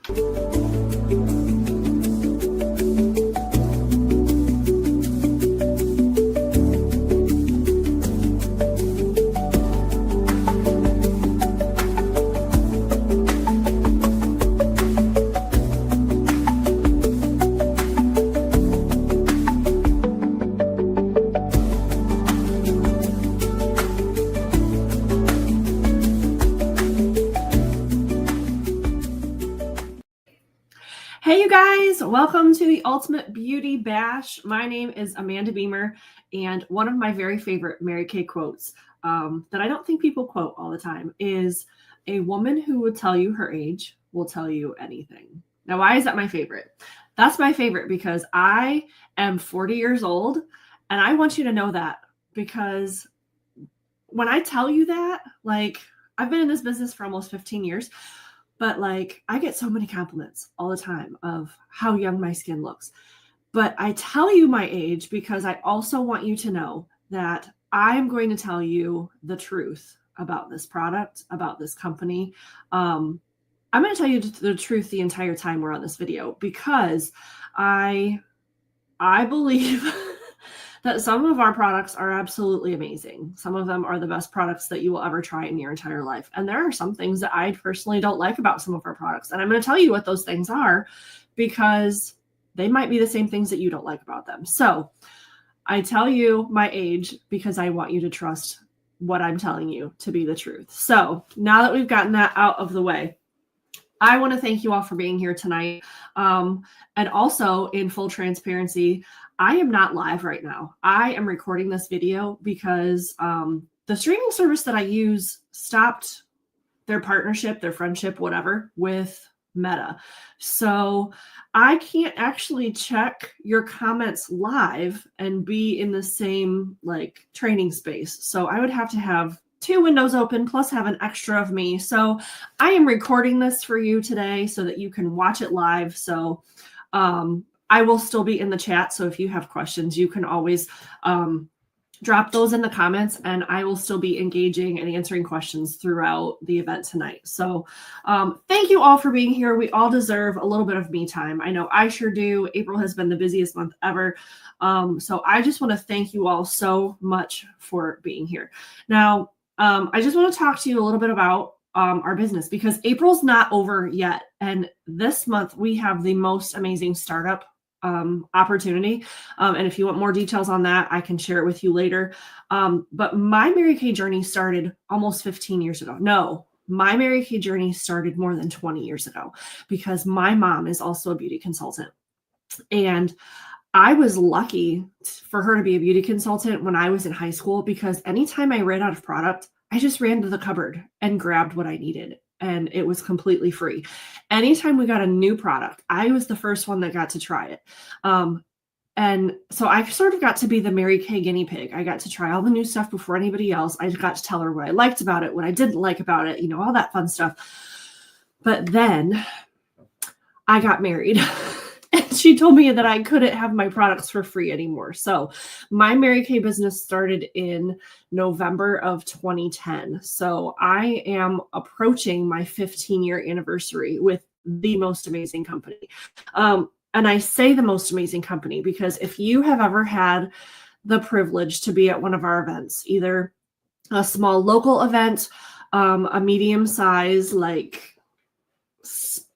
Hey, you guys, welcome to the Ultimate Beauty Bash. My name is Amanda Beamer, and one of my very favorite Mary Kay quotes that I don't think people quote all the time is, "A woman who would tell you her age will tell you anything." Now, why is that my favorite? That's my favorite because I am 40 years old, and I want you to know that, because when I tell you that, like, I've been in this business for almost 15 years. But like, I get so many compliments all the time of how young my skin looks. But I tell you my age because I also want you to know that I am going to tell you the truth about this product, about this company. I'm going to tell you the truth the entire time we're on this video, because I believe that some of our products are absolutely amazing. Some of them are the best products that you will ever try in your entire life. And there are some things that I personally don't like about some of our products. And I'm going to tell you what those things are, because they might be the same things that you don't like about them. So I tell you my age because I want you to trust what I'm telling you to be the truth. So now that we've gotten that out of the way, I want to thank you all for being here tonight. And also, in full transparency, I am not live right now. I am recording this video because the streaming service that I use stopped their partnership, their friendship, whatever, with Meta. So I can't actually check your comments live and be in the same like training space. So I would have to have 2 windows open plus have an extra of me. So I am recording this for you today so that you can watch it live. So I will still be in the chat. So if you have questions, you can always drop those in the comments, and I will still be engaging and answering questions throughout the event tonight. So thank you all for being here. We all deserve a little bit of me time. I know I sure do. April has been the busiest month ever. So I just want to thank you all so much for being here. Now, I just want to talk to you a little bit about our business, because April's not over yet. And this month we have the most amazing startup opportunity. And if you want more details on that, I can share it with you later. But my Mary Kay journey started almost 15 years ago. No, my Mary Kay journey started more than 20 years ago, because my mom is also a beauty consultant. And I was lucky for her to be a beauty consultant when I was in high school, because anytime I ran out of product, I just ran to the cupboard and grabbed what I needed. And it was completely free. Anytime we got a new product, I was the first one that got to try it. And so I sort of got to be the Mary Kay guinea pig. I got to try all the new stuff before anybody else. I got to tell her what I liked about it, what I didn't like about it, all that fun stuff. But then I got married. And she told me that I couldn't have my products for free anymore. So my Mary Kay business started in November of 2010. So I am approaching my 15-year anniversary with the most amazing company. And I say the most amazing company because if you have ever had the privilege to be at one of our events, either a small local event, a medium size, like,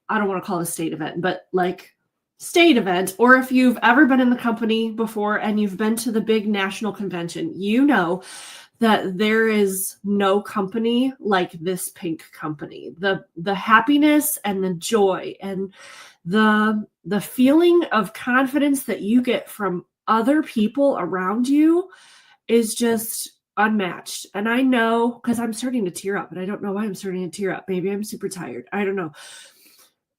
I don't want to call it a state event, but like state event, or if you've ever been in the company before and you've been to the big national convention, you know that there is no company like this pink company. The happiness and the joy and the feeling of confidence that you get from other people around you is just unmatched. And I know, because I'm starting to tear up, and I don't know why I'm starting to tear up. Maybe I'm super tired. I don't know.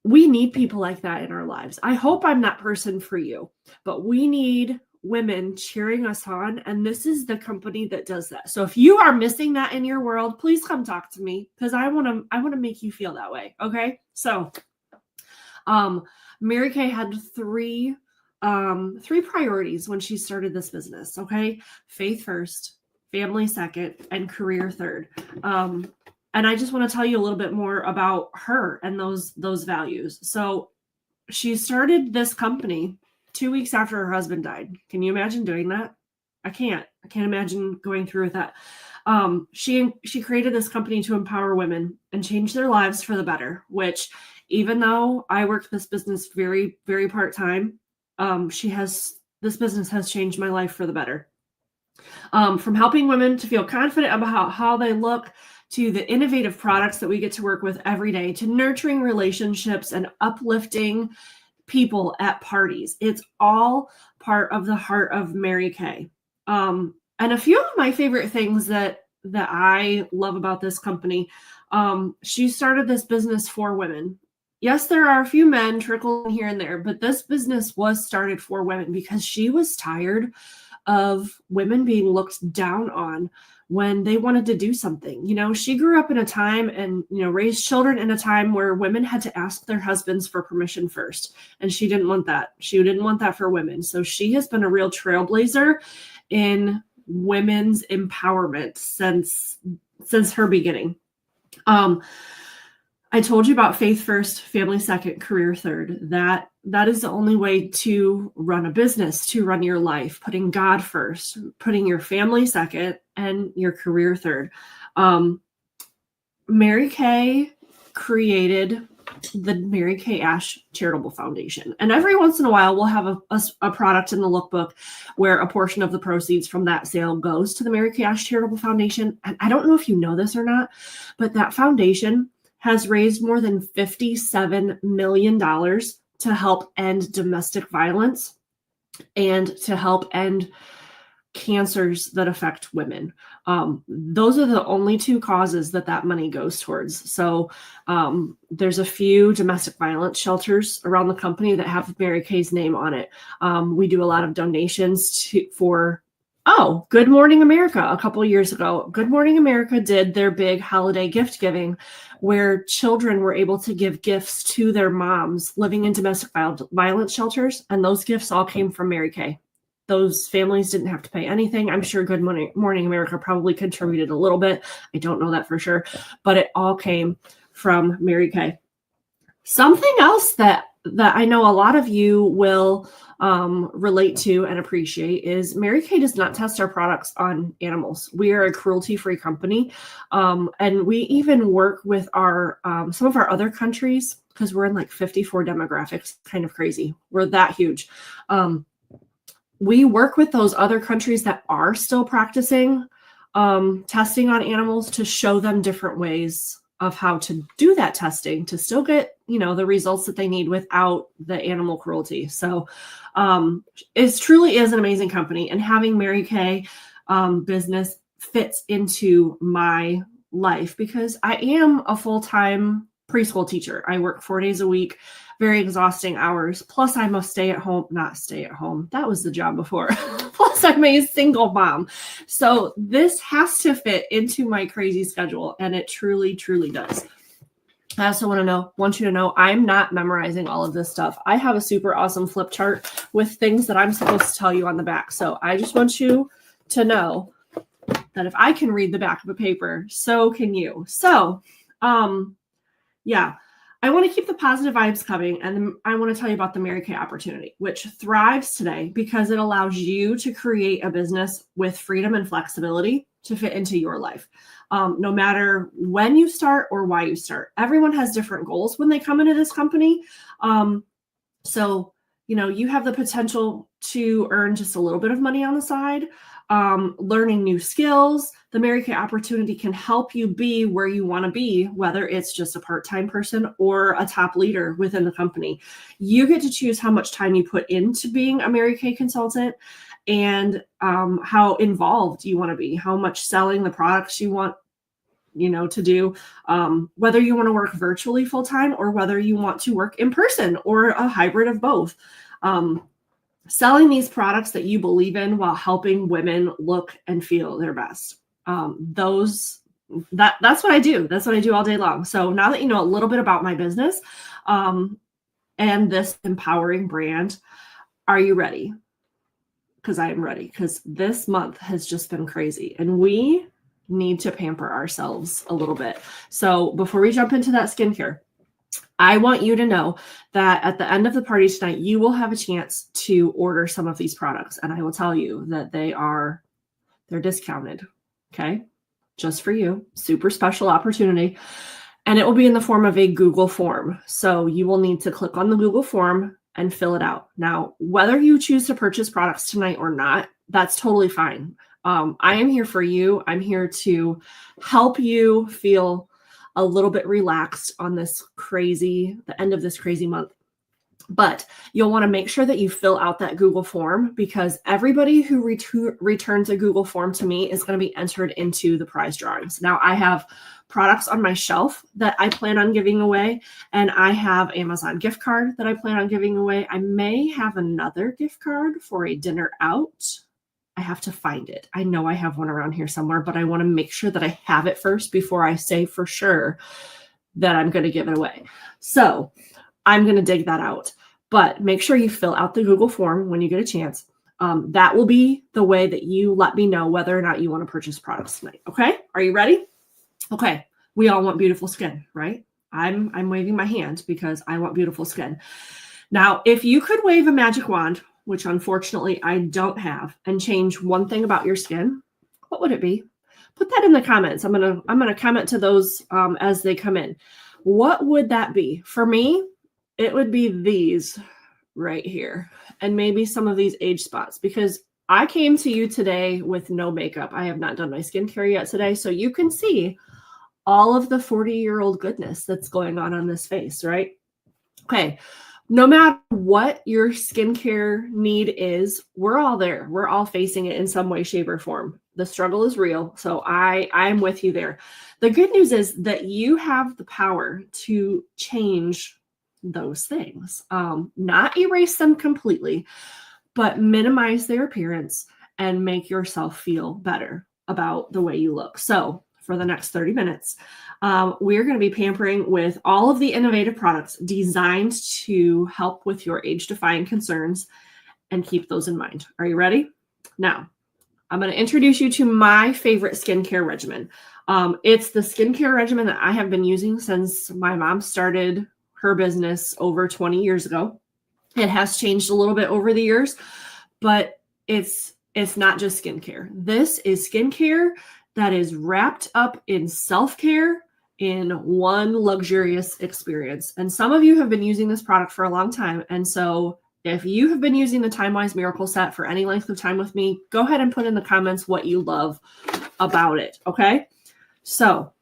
We need people like that in our lives. I hope I'm that person for you, but we need women cheering us on. And this is the company that does that. So if you are missing that in your world, please come talk to me, because I want to make you feel that way. Okay. So, Mary Kay had three priorities when she started this business. Okay. Faith first, family second, and career third. And And I just want to tell you a little bit more about her and those values. So she started this company 2 weeks after her husband died. Can you imagine doing that? I can't imagine going through with that. She created this company to empower women and change their lives for the better, which even though I worked this business very, very part-time, this business has changed my life for the better. From helping women to feel confident about how they look, to the innovative products that we get to work with every day, to nurturing relationships and uplifting people at parties. It's all part of the heart of Mary Kay. And a few of my favorite things that I love about this company, she started this business for women. Yes, there are a few men trickling here and there, but this business was started for women because she was tired of women being looked down on when they wanted to do something. She grew up in a time and, raised children in a time where women had to ask their husbands for permission first. And she didn't want that. She didn't want that for women. So she has been a real trailblazer in women's empowerment since her beginning. I told you about faith first, family second, career third. That is the only way to run a business, to run your life, putting God first, putting your family second, and your career third. Mary Kay created the Mary Kay Ash Charitable Foundation. And every once in a while, we'll have a product in the lookbook where a portion of the proceeds from that sale goes to the Mary Kay Ash Charitable Foundation. And I don't know if you know this or not, but that foundation has raised more than $57 million to help end domestic violence and to help end cancers that affect women. Those are the only two causes that money goes towards. So there's a few domestic violence shelters around the company that have Mary Kay's name on it. We do a lot of donations for Good Morning America. A couple of years ago, Good Morning America did their big holiday gift giving where children were able to give gifts to their moms living in domestic violence shelters. And those gifts all came from Mary Kay. Those families didn't have to pay anything. I'm sure Good Morning America probably contributed a little bit. I don't know that for sure, but it all came from Mary Kay. Something else that I know a lot of you will relate to and appreciate is Mary Kay does not test our products on animals. We are a cruelty-free company, and we even work with our some of our other countries because we're in like 54 demographics. Kind of crazy. We're that huge. We work with those other countries that are still practicing testing on animals to show them different ways of how to do that testing to still get, the results that they need without the animal cruelty. So it truly is an amazing company, and having Mary Kay business fits into my life because I am a full-time preschool teacher. I work 4 days a week, very exhausting hours. Plus I'm a not stay at home. That was the job before. Plus I'm a single mom. So this has to fit into my crazy schedule. And it truly, truly does. I also want you to know, I'm not memorizing all of this stuff. I have a super awesome flip chart with things that I'm supposed to tell you on the back. So I just want you to know that if I can read the back of a paper, so can you. So, yeah, I want to keep the positive vibes coming, and I want to tell you about the Mary Kay opportunity, which thrives today because it allows you to create a business with freedom and flexibility to fit into your life. No matter when you start or why you start, everyone has different goals when they come into this company. So, you have the potential to earn just a little bit of money on the side, learning new skills. The Mary Kay opportunity can help you be where you want to be, whether it's just a part-time person or a top leader within the company. You get to choose how much time you put into being a Mary Kay consultant and how involved you want to be, how much selling the products you want to do, whether you want to work virtually full-time or whether you want to work in person or a hybrid of both. Selling these products that you believe in while helping women look and feel their best. That's what I do. That's what I do all day long. So now that you know a little bit about my business and this empowering brand, are you ready? Because I am ready, because this month has just been crazy. And we need to pamper ourselves a little bit. So before we jump into that skincare, I want you to know that at the end of the party tonight, you will have a chance to order some of these products. And I will tell you that they're discounted. Okay. Just for you. Super special opportunity. And it will be in the form of a Google form. So you will need to click on the Google form and fill it out. Now, whether you choose to purchase products tonight or not, that's totally fine. I am here for you. I'm here to help you feel a little bit relaxed on the end of this crazy month. But you'll want to make sure that you fill out that Google form, because everybody who returns a Google form to me is going to be entered into the prize drawings. Now, I have products on my shelf that I plan on giving away, and I have Amazon gift card that I plan on giving away. I may have another gift card for a dinner out. I have to find it. I know I have one around here somewhere, but I want to make sure that I have it first before I say for sure that I'm going to give it away. So I'm going to dig that out, but make sure you fill out the Google form when you get a chance. That will be the way that you let me know whether or not you want to purchase products tonight. Okay. Are you ready? Okay. We all want beautiful skin, right? I'm waving my hand because I want beautiful skin. Now, if you could wave a magic wand, which unfortunately I don't have, and change one thing about your skin, what would it be? Put that in the comments. I'm gonna comment to those as they come in. What would that be? For me, it would be these right here, and maybe some of these age spots, because I came to you today with no makeup. I have not done my skincare yet today, so you can see all of the 40-year-old goodness that's going on this face, right? Okay. No matter what your skincare need is, we're all there. We're all facing it in some way, shape, or form. The struggle is real. So I'm with you there. The good news is that you have the power to change those things. Not erase them completely, but minimize their appearance and make yourself feel better about the way you look. So for the next 30 minutes, we're going to be pampering with all of the innovative products designed to help with your age-defying concerns and keep those in mind. Are you ready? Now, I'm going to introduce you to my favorite skincare regimen. It's the skincare regimen that I have been using since my mom started her business over 20 years ago. It has changed a little bit over the years, but it's not just skincare. This is skincare that is wrapped up in self-care in one luxurious experience. And some of you have been using this product for a long time. And so if you have been using the Time Wise Miracle Set for any length of time with me, go ahead and put in the comments what you love about it. Okay. So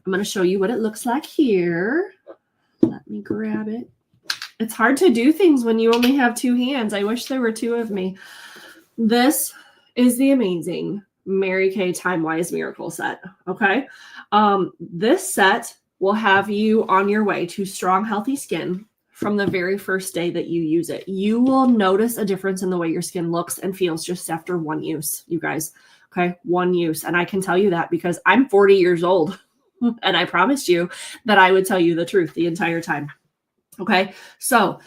I'm going to show you what it looks like here. Let me grab it. It's hard to do things when you only have two hands. I wish there were two of me. This is the amazing Mary Kay Time Wise Miracle Set. Okay. This set will have you on your way to strong, healthy skin from the very first day that you use it. You will notice a difference in the way your skin looks and feels just after one use, you guys. Okay. One use. And I can tell you that because I'm 40 years old and I promised you that I would tell you the truth the entire time. Okay. So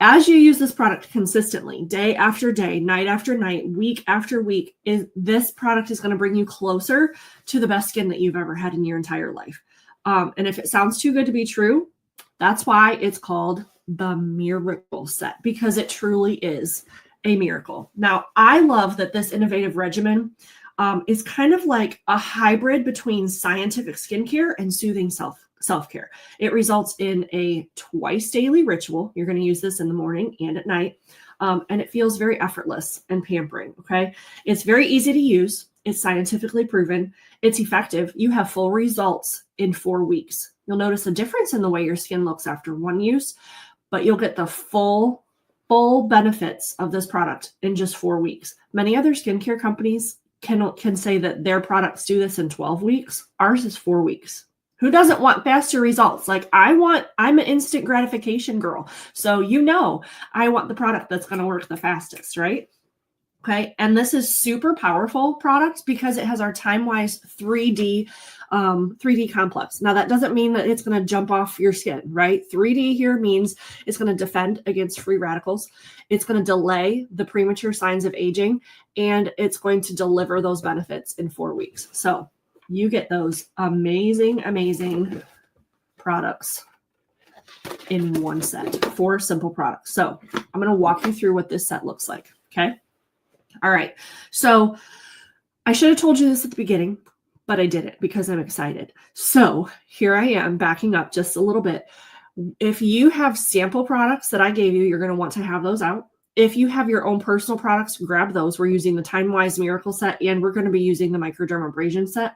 as you use this product consistently, day after day, night after night, week after week, this product is going to bring you closer to the best skin that you've ever had in your entire life. And if it sounds too good to be true, that's why it's called the Miracle Set, because it truly is a miracle. Now, I love that this innovative regimen is kind of like a hybrid between scientific skincare and soothing self-care. It results in a twice daily ritual. You're going to use this in the morning and at night. And it feels very effortless and pampering. Okay. It's very easy to use. It's scientifically proven. It's effective. You have full results in 4 weeks. You'll notice a difference in the way your skin looks after one use, but you'll get the full benefits of this product in just 4 weeks. Many other skincare companies can say that their products do this in 12 weeks. Ours is 4 weeks. Who doesn't want faster results? Like I'm an instant gratification girl. So, I want the product that's going to work the fastest, right? Okay. And this is super powerful product because it has our Time-Wise 3D complex. Now that doesn't mean that it's going to jump off your skin, right? 3D here means it's going to defend against free radicals. It's going to delay the premature signs of aging, and it's going to deliver those benefits in 4 weeks. So you get those amazing, amazing products in one set. 4 simple products. So I'm going to walk you through what this set looks like. Okay. All right. So I should have told you this at the beginning, but I didn't because I'm excited. So here I am backing up just a little bit. If you have sample products that I gave you, you're going to want to have those out. If you have your own personal products, grab those. We're using the Time Wise Miracle set, and we're going to be using the microdermabrasion set.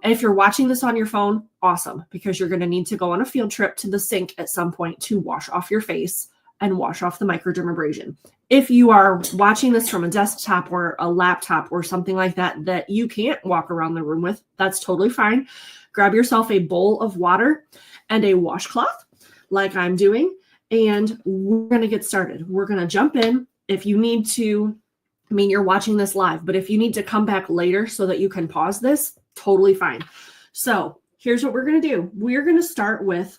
If you're watching this on your phone, awesome, because you're going to need to go on a field trip to the sink at some point to wash off your face and wash off the microdermabrasion. If you are watching this from a desktop or a laptop or something like that, that you can't walk around the room with, that's totally fine. Grab yourself a bowl of water and a washcloth like I'm doing, and we're going to get started. We're going to jump in. If you need to, I mean, you're watching this live, but if you need to come back later so that you can pause this, totally fine. So here's what we're going to do. We're going to start with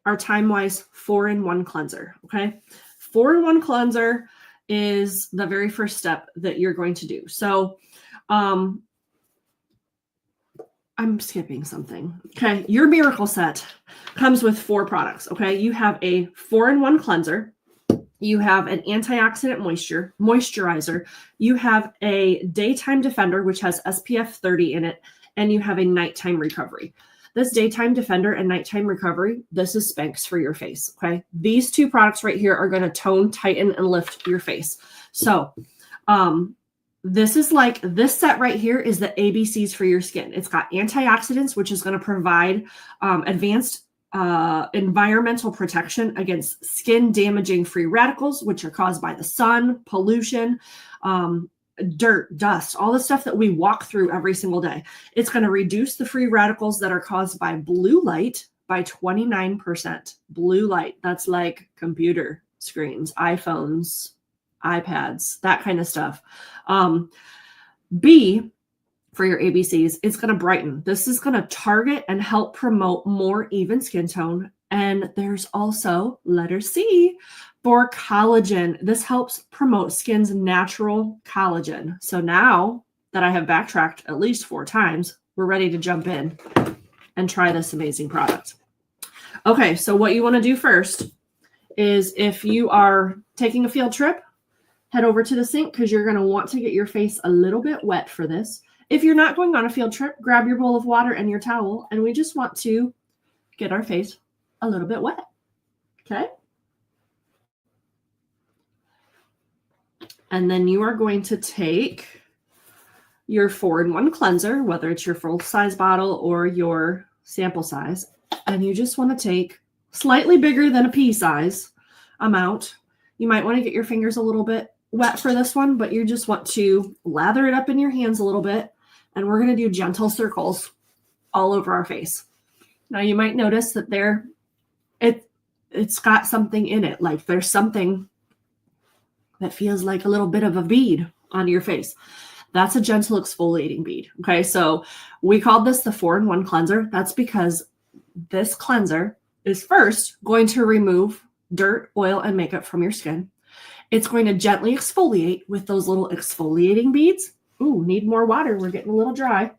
our Time Wise 4-in-1 cleanser. Okay. 4-in-1 cleanser is the very first step that you're going to do. So, I'm skipping something. Okay. Your miracle set comes with 4 products. Okay. You have a 4-in-1 cleanser. You have an antioxidant moisturizer. You have a daytime defender, which has SPF 30 in it. And you have a nighttime recovery. This daytime defender and nighttime recovery, this is Spanx for your face. Okay. These 2 products right here are going to tone, tighten, and lift your face. So, this is like, this set right here is the ABCs for your skin. It's got antioxidants, which is going to provide advanced environmental protection against skin damaging free radicals, which are caused by the sun, pollution, dirt, dust, all the stuff that we walk through every single day. It's going to reduce the free radicals that are caused by blue light by 29%. Blue light, that's like computer screens, iPhones, iPads, that kind of stuff. B, for your ABCs, it's going to brighten. This is going to target and help promote more even skin tone. And there's also letter C for collagen. This helps promote skin's natural collagen. So now that I have backtracked at least 4 times, we're ready to jump in and try this amazing product. Okay, so what you want to do first is, if you are taking a field trip, head over to the sink because you're going to want to get your face a little bit wet for this. If you're not going on a field trip, grab your bowl of water and your towel, and we just want to get our face a little bit wet. Okay? And then you are going to take your 4-in-1 cleanser, whether it's your full-size bottle or your sample size, and you just want to take slightly bigger than a pea size amount. You might want to get your fingers a little bit wet for this one, but you just want to lather it up in your hands a little bit, and we're going to do gentle circles all over our face. Now you might notice that it's got something in it, like there's something that feels like a little bit of a bead on your face. That's a gentle exfoliating bead. Okay, so we called this the 4-in-1 cleanser. That's because this cleanser is first going to remove dirt, oil, and makeup from your skin. It's going to gently exfoliate with those little exfoliating beads. Ooh, need more water. We're getting a little dry.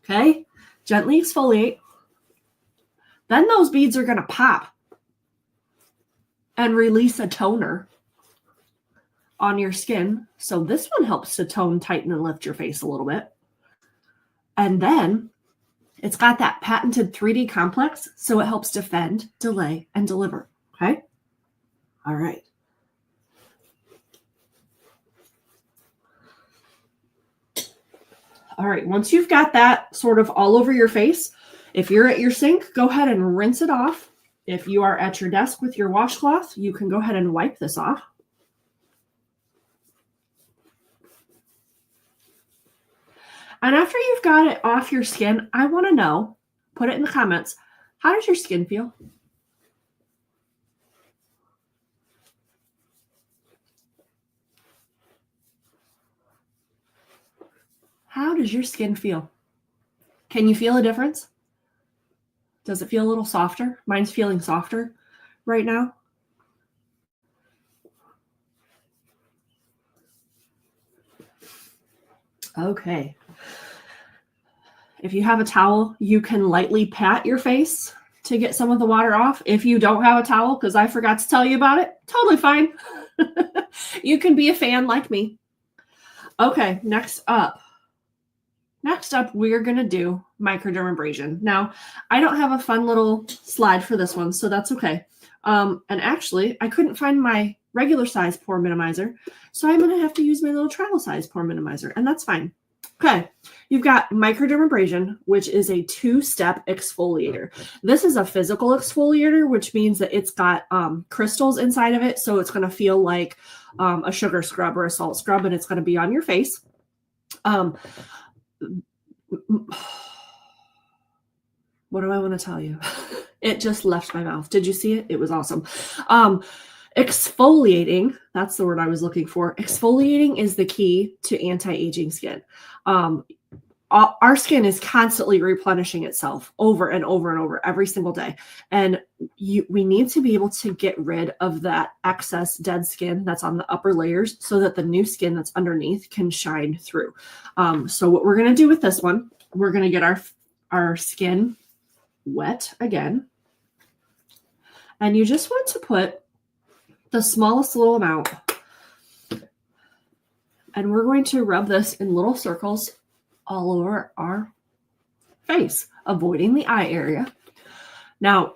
Okay, gently exfoliate. Then those beads are going to pop and release a toner on your skin. So this one helps to tone, tighten, and lift your face a little bit. And then it's got that patented 3D complex, so it helps defend, delay, and deliver. Okay? All right. All right, once you've got that sort of all over your face, if you're at your sink, go ahead and rinse it off. If you are at your desk with your washcloth, you can go ahead and wipe this off. And after you've got it off your skin, I want to know, put it in the comments, how does your skin feel? How does your skin feel? Can you feel a difference? Does it feel a little softer? Mine's feeling softer right now. Okay. If you have a towel, you can lightly pat your face to get some of the water off. If you don't have a towel, because I forgot to tell you about it, totally fine. You can be a fan like me. Okay, next up, we're going to do microdermabrasion. Now, I don't have a fun little slide for this one, so that's okay. And actually, I couldn't find my regular size pore minimizer, so I'm going to have to use my little travel size pore minimizer, and that's fine. Okay, you've got microdermabrasion, which is a 2-step exfoliator. This is a physical exfoliator, which means that it's got crystals inside of it, so it's going to feel like a sugar scrub or a salt scrub, and it's going to be on your face. What do I want to tell you? It just left my mouth. Did you see it? It was awesome. Exfoliating, that's the word I was looking for. Exfoliating is the key to anti-aging skin. Our skin is constantly replenishing itself over and over and over every single day. And we need to be able to get rid of that excess dead skin that's on the upper layers so that the new skin that's underneath can shine through. So what we're going to do with this one, we're going to get our skin wet again. And you just want to put the smallest little amount. And we're going to rub this in little circles all over our face, avoiding the eye area. Now,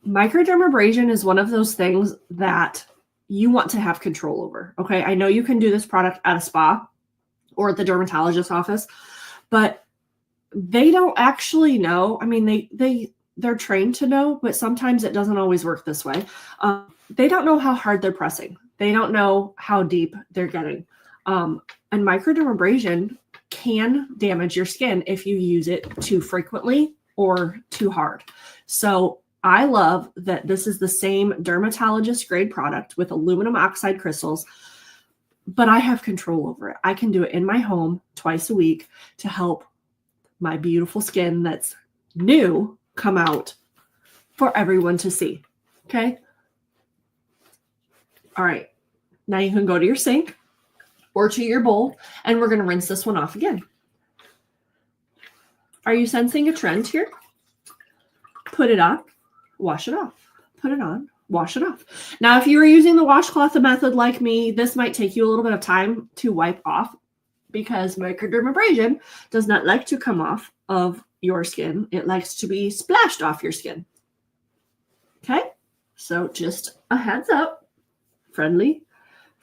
microdermabrasion is one of those things that you want to have control over. Okay, I know you can do this product at a spa or at the dermatologist's office, but they don't actually know. I mean, they're trained to know, but sometimes it doesn't always work this way. They don't know how hard they're pressing. They don't know how deep they're getting. And microdermabrasion can damage your skin if you use it too frequently or too hard. So I love that this is the same dermatologist grade product with aluminum oxide crystals, but I have control over it. I can do it in my home twice a week to help my beautiful skin that's new come out for everyone to see. Okay. All right. Now you can go to your sink or to your bowl, and we're going to rinse this one off again. Are you sensing a trend here? Put it on, wash it off. Put it on, wash it off. Now, if you were using the washcloth method like me, this might take you a little bit of time to wipe off because microdermabrasion does not like to come off of your skin. It likes to be splashed off your skin. Okay, so just a heads up, friendly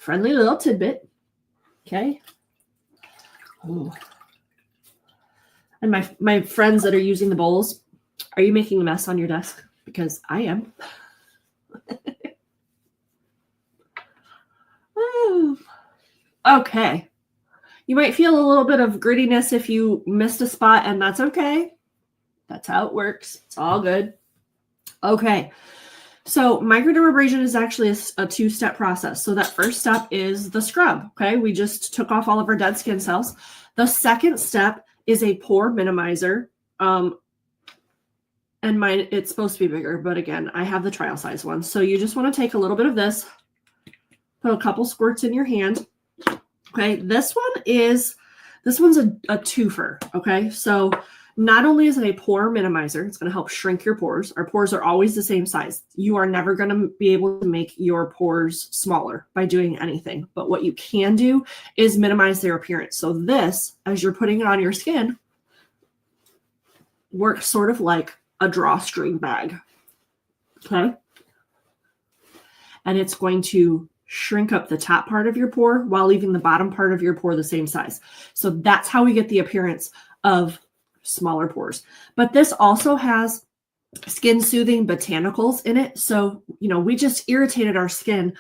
little tidbit. Okay. Ooh. And my friends that are using the bowls, are you making a mess on your desk? Because I am. Okay. You might feel a little bit of grittiness if you missed a spot, and that's okay. That's how it works. It's all good. Okay. So microdermabrasion is actually a 2-step process. So that first step is the scrub. Okay. We just took off all of our dead skin cells. The second step is a pore minimizer. And mine, it's supposed to be bigger, but again, I have the trial size one. So you just want to take a little bit of this, put a couple squirts in your hand. Okay. This one's a twofer. Okay. So not only is it a pore minimizer, it's going to help shrink your pores. Our pores are always the same size. You are never going to be able to make your pores smaller by doing anything. But what you can do is minimize their appearance. So this, as you're putting it on your skin, works sort of like a drawstring bag. Okay. And it's going to shrink up the top part of your pore while leaving the bottom part of your pore the same size. So that's how we get the appearance of smaller pores. But this also has skin soothing botanicals in it. So, we just irritated our skin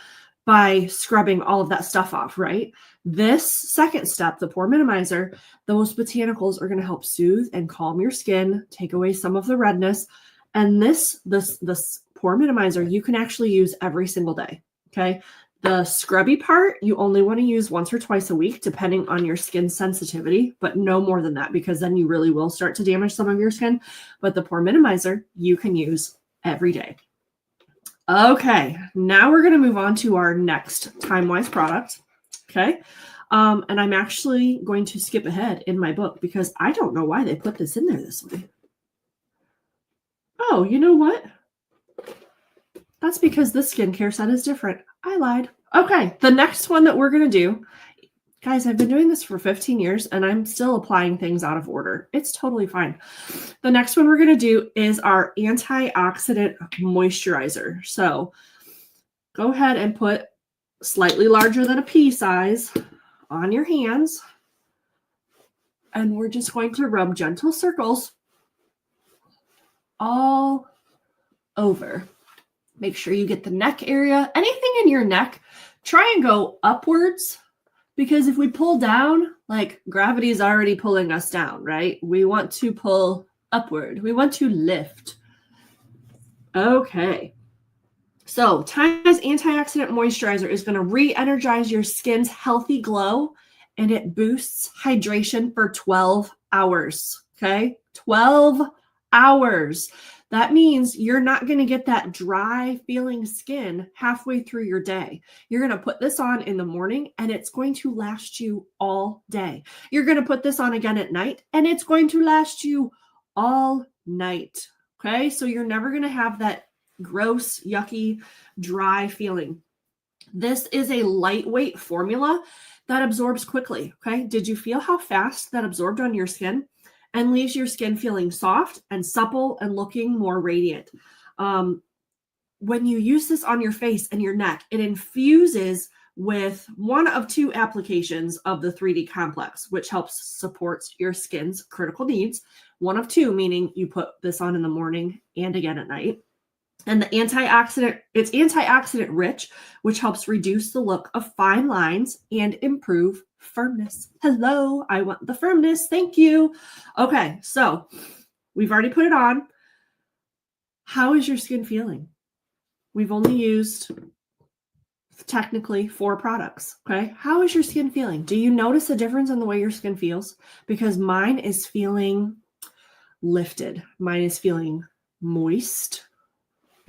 by scrubbing all of that stuff off, right? This second step, the pore minimizer, those botanicals are going to help soothe and calm your skin, take away some of the redness. And this pore minimizer, you can actually use every single day. Okay. The scrubby part, you only want to use once or twice a week, depending on your skin sensitivity, but no more than that, because then you really will start to damage some of your skin. But the pore minimizer, you can use every day. Okay, now we're going to move on to our next time-wise product. Okay, And I'm actually going to skip ahead in my book because I don't know why they put this in there this way. Oh, you know what? That's because this skincare set is different. I lied. Okay, the next one that we're going to do, guys, I've been doing this for 15 years and I'm still applying things out of order. It's totally fine. The next one we're going to do is our antioxidant moisturizer. So go ahead and put slightly larger than a pea size on your hands. And we're just going to rub gentle circles all over. Make sure you get the neck area. Anything in your neck, try and go upwards, because if we pull down, like gravity is already pulling us down, right? We want to pull upward. We want to lift. Okay. So Time's antioxidant moisturizer is going to re-energize your skin's healthy glow, and it boosts hydration for 12 hours. Okay. 12 hours. That means you're not going to get that dry feeling skin halfway through your day. You're going to put this on in the morning and it's going to last you all day. You're going to put this on again at night and it's going to last you all night. Okay. So you're never going to have that gross, yucky, dry feeling. This is a lightweight formula that absorbs quickly. Okay. Did you feel how fast that absorbed on your skin? And leaves your skin feeling soft and supple and looking more radiant. When you use this on your face and your neck, it infuses with one of two applications of the 3D complex, which helps support your skin's critical needs. One of two, meaning you put this on in the morning and again at night. And the antioxidant, it's antioxidant rich, which helps reduce the look of fine lines and improve firmness. Hello, I want the firmness. Thank you. Okay, so we've already put it on. How is your skin feeling? We've only used technically 4 products. Okay, how is your skin feeling? Do you notice a difference in the way your skin feels? Because mine is feeling lifted. Mine is feeling moist.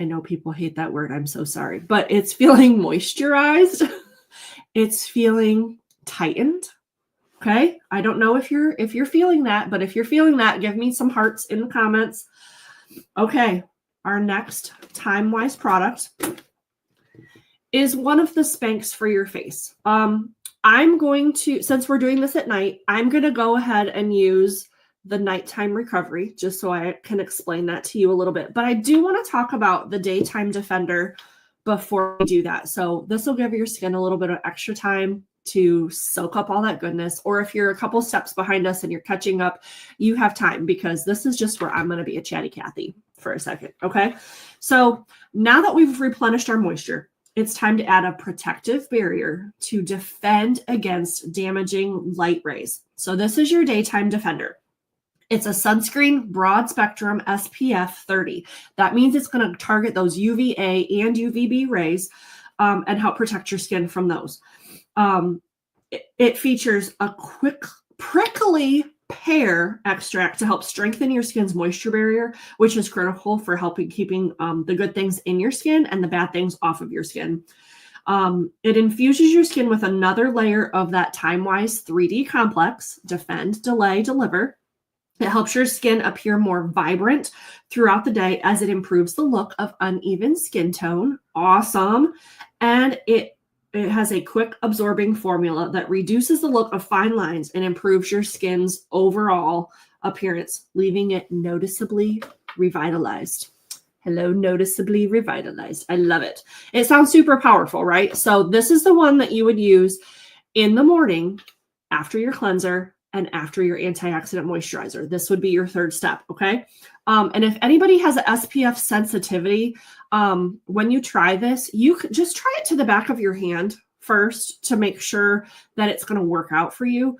I know people hate that word. I'm so sorry, but it's feeling moisturized. It's feeling tightened. Okay. I don't know if you're feeling that, but if you're feeling that, give me some hearts in the comments. Okay. Our next Time-Wise product is one of the Spanx for your face. I'm going to, since we're doing this at night, I'm going to go ahead and use the nighttime recovery, just so I can explain that to you a little bit. But I do want to talk about the daytime defender before we do that. So this will give your skin a little bit of extra time to soak up all that goodness. Or if you're a couple steps behind us and you're catching up, you have time, because this is just where I'm going to be a chatty Cathy for a second. Okay. So now that we've replenished our moisture, it's time to add a protective barrier to defend against damaging light rays. So this is your daytime defender. It's a sunscreen broad spectrum SPF 30. That means it's going to target those UVA and UVB rays and help protect your skin from those. It features a quick prickly pear extract to help strengthen your skin's moisture barrier, which is critical for helping keeping the good things in your skin and the bad things off of your skin. It infuses your skin with another layer of that Time-Wise 3D complex, defend, delay, deliver. It helps your skin appear more vibrant throughout the day as it improves the look of uneven skin tone. Awesome. And it has a quick absorbing formula that reduces the look of fine lines and improves your skin's overall appearance, leaving it noticeably revitalized. Hello, noticeably revitalized. I love it. It sounds super powerful, right? So this is the one that you would use in the morning after your cleanser and after your antioxidant moisturizer. This would be your third step, okay? And if anybody has an SPF sensitivity, when you try this, you could just try it to the back of your hand first to make sure that it's going to work out for you.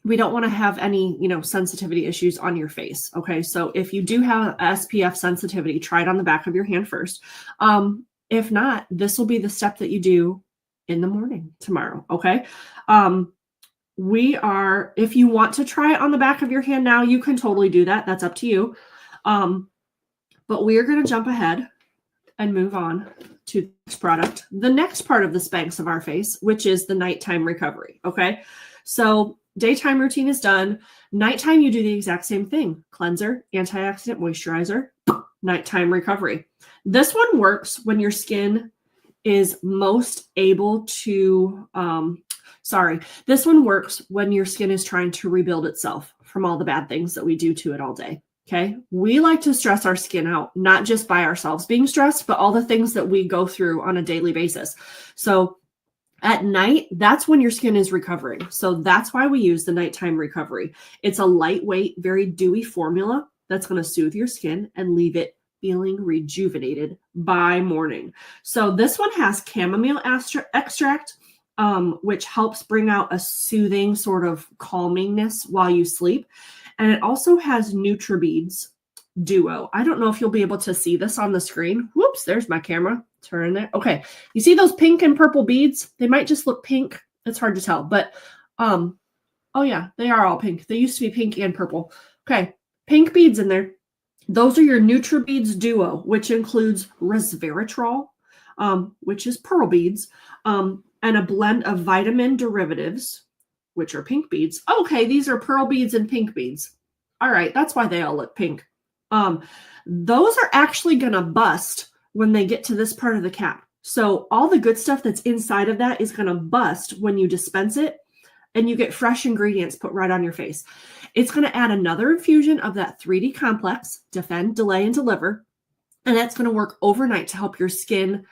We don't want to have any, sensitivity issues on your face, okay? So if you do have SPF sensitivity, try it on the back of your hand first. If not, this will be the step that you do in the morning tomorrow, okay? If you want to try it on the back of your hand now, you can totally do that. That's up to you. But we are going to jump ahead and move on to the next product, the next part of the Spanx of our face, which is the nighttime recovery. Okay. So daytime routine is done. Nighttime, you do the exact same thing. Cleanser, antioxidant, moisturizer, nighttime recovery. This one works when your skin is most able to, this one works when your skin is trying to rebuild itself from all the bad things that we do to it all day. Okay. We like to stress our skin out, not just by ourselves being stressed, but all the things that we go through on a daily basis. So at night, that's when your skin is recovering. So that's why we use the nighttime recovery. It's a lightweight, very dewy formula that's going to soothe your skin and leave it feeling rejuvenated by morning. So this one has chamomile extract, which helps bring out a soothing sort of calmingness while you sleep. And it also has NutriBeads Duo. I don't know if you'll be able to see this on the screen. Whoops, there's my camera. Turn it. Okay. You see those pink and purple beads? They might just look pink. It's hard to tell, but oh yeah, they are all pink. They used to be pink and purple. Okay. Pink beads in there. Those are your NutriBeads Duo, which includes resveratrol, which is pearl beads, and a blend of vitamin derivatives, which are pink beads. Okay, these are pearl beads and pink beads. All right, that's why they all look pink. Those are actually going to bust when they get to this part of the cap. So all the good stuff that's inside of that is going to bust when you dispense it, and you get fresh ingredients put right on your face. It's going to add another infusion of that 3D complex, defend, delay, and deliver. And that's going to work overnight to help your skin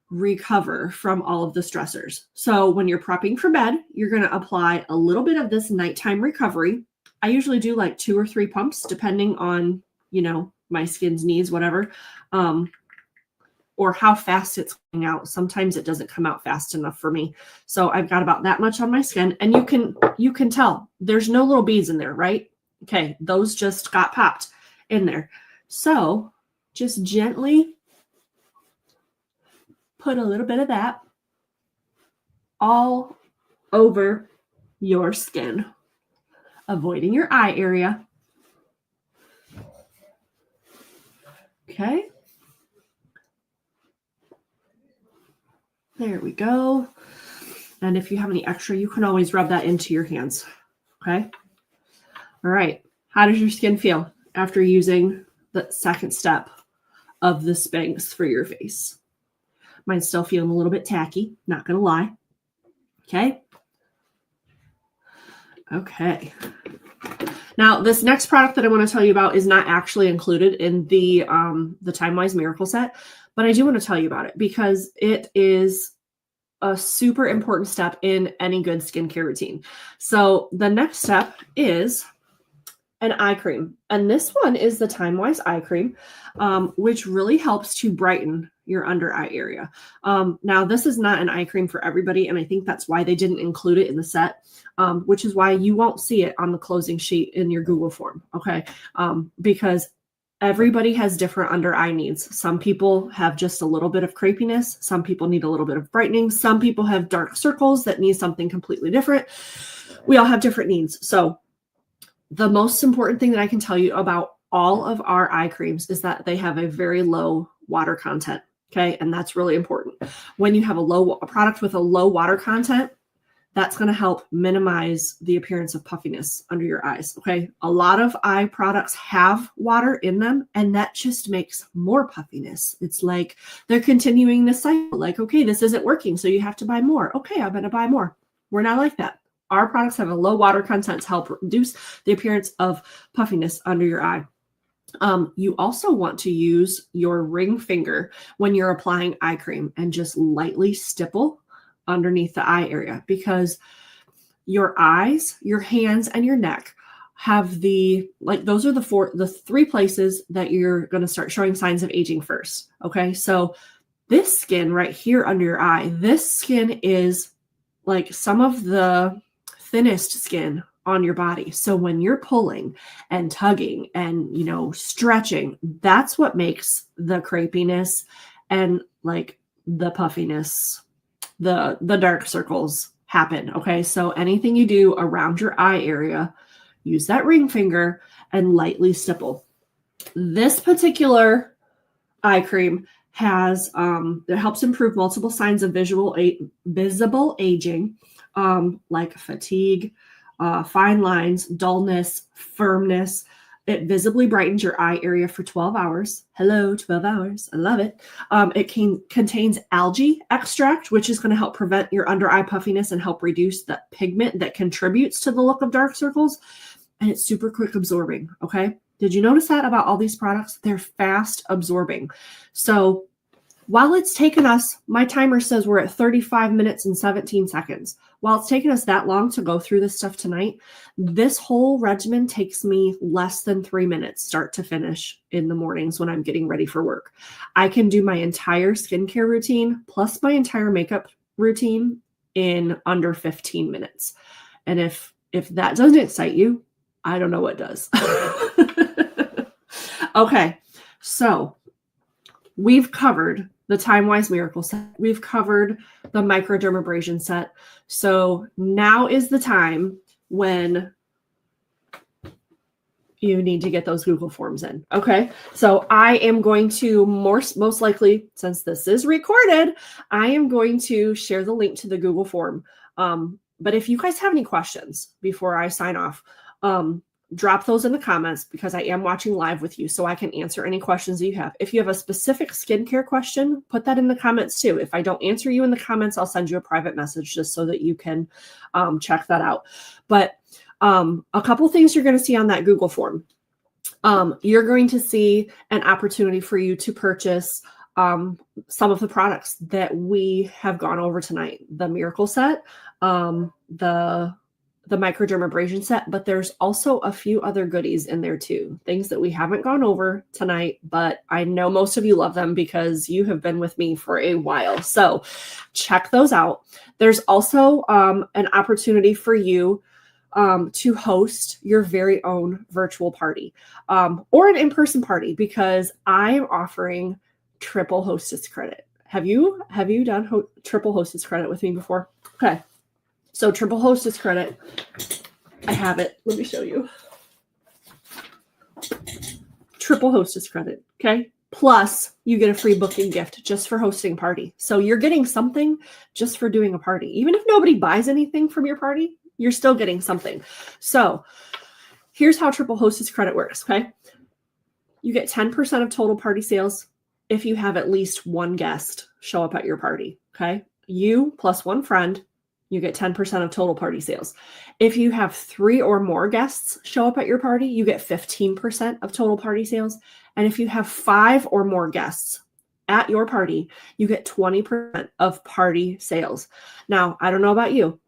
recover from all of the stressors. So when you're prepping for bed, you're going to apply a little bit of this nighttime recovery. I usually do like 2 or 3 pumps, depending on, my skin's needs, whatever. Or how fast it's coming out. Sometimes it doesn't come out fast enough for me. So I've got about that much on my skin, and you can tell there's no little beads in there, right? Okay, those just got popped in there. So just gently put a little bit of that all over your skin, avoiding your eye area. Okay. There we go. And if you have any extra, you can always rub that into your hands. Okay. All right. How does your skin feel after using the second step of the Spanx for your face? Mine's still feeling a little bit tacky, not going to lie. Okay. Okay. Now, this next product that I want to tell you about is not actually included in the Time Wise Miracle Set, but I do want to tell you about it because it is a super important step in any good skincare routine. So the next step is an eye cream. And this one is the Time Wise eye cream, which really helps to brighten your under eye area. Now, this is not an eye cream for everybody, and I think that's why they didn't include it in the set, which is why you won't see it on the closing sheet in your Google form, okay? Because everybody has different under eye needs. Some people have just a little bit of crepiness. Some people need a little bit of brightening. Some people have dark circles that need something completely different. We all have different needs. So the most important thing that I can tell you about all of our eye creams is that they have a very low water content. Okay. And that's really important. When you have a product with a low water content, that's going to help minimize the appearance of puffiness under your eyes. Okay. A lot of eye products have water in them, and that just makes more puffiness. It's like they're continuing the cycle. Like, okay, this isn't working, so you have to buy more. Okay, I'm going to buy more. We're not like that. Our products have a low water content to help reduce the appearance of puffiness under your eye. You also want to use your ring finger when you're applying eye cream and just lightly stipple underneath the eye area, because your eyes, your hands, and your neck have those are the 3 places that you're going to start showing signs of aging first. Okay. So this skin right here under your eye, this skin is like some of the thinnest skin on your body. So when you're pulling and tugging and, stretching, that's what makes the crepiness and like the puffiness, the dark circles happen. Okay. So anything you do around your eye area, use that ring finger and lightly stipple. This particular eye cream has it helps improve multiple signs of visible aging, like fatigue, fine lines, dullness, firmness. It visibly brightens your eye area for 12 hours. Hello, 12 hours. I love it. It contains algae extract, which is going to help prevent your under eye puffiness and help reduce the pigment that contributes to the look of dark circles. And it's super quick absorbing. Okay. Did you notice that about all these products? They're fast absorbing. So while it's taken us, my timer says we're at 35 minutes and 17 seconds. While it's taken us that long to go through this stuff tonight, this whole regimen takes me less than 3 minutes, start to finish, in the mornings when I'm getting ready for work. I can do my entire skincare routine plus my entire makeup routine in under 15 minutes. And if that doesn't excite you, I don't know what does. Okay, so we've covered the Time-Wise Miracle set. We've covered the microdermabrasion set. So now is the time when you need to get those Google Forms in. Okay, so I am going to most likely, since this is recorded, I am going to share the link to the Google Form. But if you guys have any questions before I sign off, drop those in the comments, because I am watching live with you, so I can answer any questions that you have. If you have a specific skincare question, put that in the comments too. If I don't answer you in the comments, I'll send you a private message just so that you can check that out. But a couple things you're going to see on that Google form. You're going to see an opportunity for you to purchase some of the products that we have gone over tonight. The Miracle Set, the microdermabrasion set, but there's also a few other goodies in there too. Things that we haven't gone over tonight, but I know most of you love them because you have been with me for a while. So check those out. There's also an opportunity for you to host your very own virtual party or an in-person party, because I am offering triple hostess credit. Have you done triple hostess credit with me before? Okay. So triple hostess credit, I have it. Let me show you. Triple hostess credit, okay? Plus, you get a free booking gift just for hosting a party. So you're getting something just for doing a party. Even if nobody buys anything from your party, you're still getting something. So here's how triple hostess credit works, okay? You get 10% of total party sales if you have at least one guest show up at your party, okay? You plus one friend, you get 10% of total party sales. If you have 3 or more guests show up at your party, you get 15% of total party sales. And if you have 5 or more guests at your party, you get 20% of party sales. Now, I don't know about you,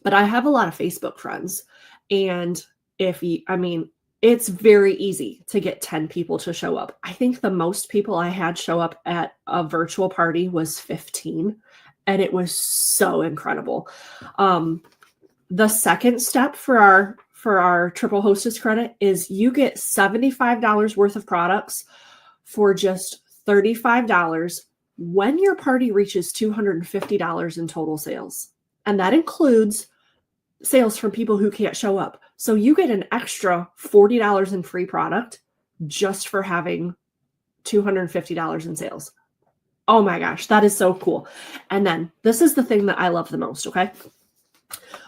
but I have a lot of Facebook friends. And it's very easy to get 10 people to show up. I think the most people I had show up at a virtual party was 15. And it was so incredible. The second step for our triple hostess credit is you get $75 worth of products for just $35 when your party reaches $250 in total sales. And that includes sales from people who can't show up. So you get an extra $40 in free product just for having $250 in sales. Oh my gosh, that is so cool. And then this is the thing that I love the most, okay?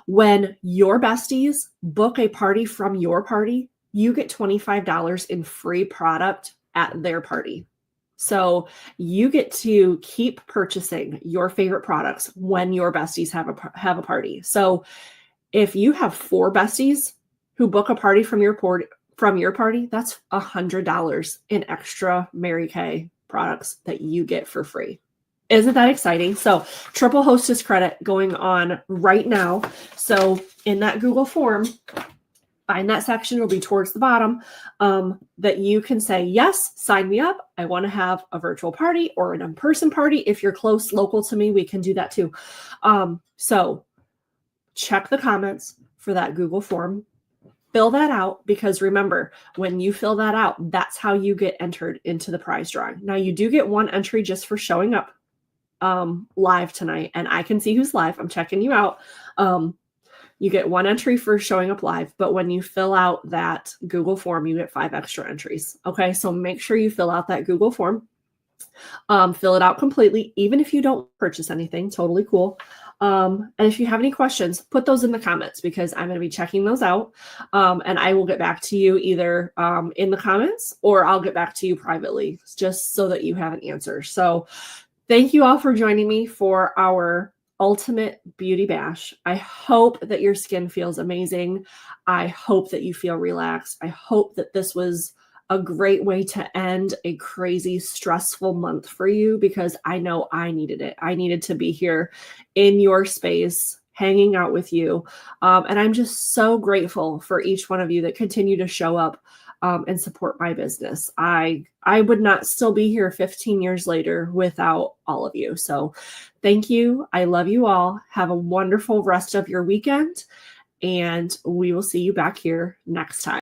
When your besties book a party from your party, you get $25 in free product at their party. So you get to keep purchasing your favorite products when your besties have a party. So if you have 4 besties who book a party from your party, that's $100 in extra Mary Kay products that you get for free. Isn't that exciting? So triple hostess credit going on right now. So in that Google form, find that section, it'll be towards the bottom, that you can say, yes, sign me up. I want to have a virtual party or an in-person party. If you're close, local to me, we can do that too. So check the comments for that Google form. Fill that out, because remember, when you fill that out, that's how you get entered into the prize drawing. Now, you do get one entry just for showing up live tonight, and I can see who's live. I'm checking you out. You get one entry for showing up live, but when you fill out that Google form, you get 5 extra entries. Okay, so make sure you fill out that Google form. Fill it out completely, even if you don't purchase anything, totally cool. And if you have any questions, put those in the comments because I'm going to be checking those out. And I will get back to you either in the comments or I'll get back to you privately just so that you have an answer. So thank you all for joining me for our ultimate beauty bash. I hope that your skin feels amazing. I hope that you feel relaxed. I hope that this was a great way to end a crazy, stressful month for you because I know I needed it. I needed to be here in your space, hanging out with you. And I'm just so grateful for each one of you that continue to show up and support my business. I would not still be here 15 years later without all of you. So thank you. I love you all. Have a wonderful rest of your weekend, and we will see you back here next time.